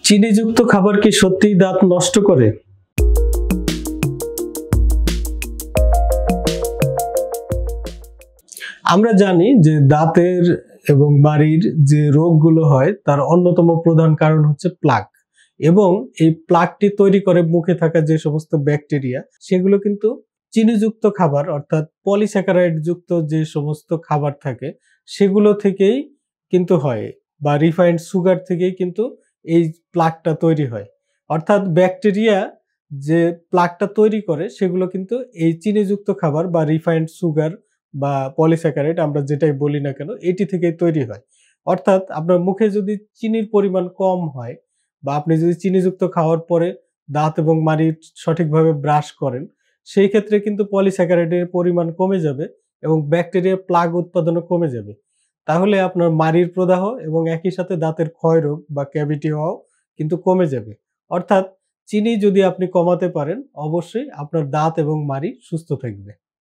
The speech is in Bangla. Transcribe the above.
চিনিযুক্ত খাবার কি সত্যিই দাঁত নষ্ট করে? আমরা জানি যে দাঁতের এবং মাড়ির যে রোগগুলো হয় তার অন্যতম প্রধান কারণ হচ্ছে প্লাক, এবং এই প্লাকটি তৈরি করে মুখে থাকা যে সমস্ত ব্যাকটেরিয়া, সেগুলো কিন্তু চিনিযুক্ত খাবার অর্থাৎ পলিস্যাকারাইড যুক্ত যে সমস্ত খাবার থাকে সেগুলো থেকেই কিন্তু হয়, বা রিফাইন্ড সুগার থেকেই কিন্তু এই প্লাকটা তৈরি হয়। অর্থাৎ ব্যাকটেরিয়া যে প্লাকটা তৈরি করে সেগুলো কিন্তু এই চিনিযুক্ত খাবার বা রিফাইন্ড সুগার বা পলিস্যাকারাইড আমরা যেটাই বলি না কেন এটি থেকেই তৈরি হয়। অর্থাৎ আপনার মুখে যদি চিনির পরিমাণ কম হয়, বা আপনি যদি চিনিযুক্ত খাওয়ার পরে দাঁত এবং মাড়ি সঠিকভাবে ব্রাশ করেন, সেই ক্ষেত্রে কিন্তু পলিস্যাকারাইডের পরিমাণ কমে যাবে এবং ব্যাকটেরিয়া প্লাগ উৎপাদনও কমে যাবে। তাহলে আপনার মাড়ির প্রদাহ এবং একই সাথে দাঁতের ক্ষয়রোগ বা ক্যাভিটি হওয়াও কিন্তু কমে যাবে। অর্থাৎ চিনি যদি আপনি কমাতে পারেন, অবশ্যই আপনার দাঁত এবং মাড়ি সুস্থ থাকবে।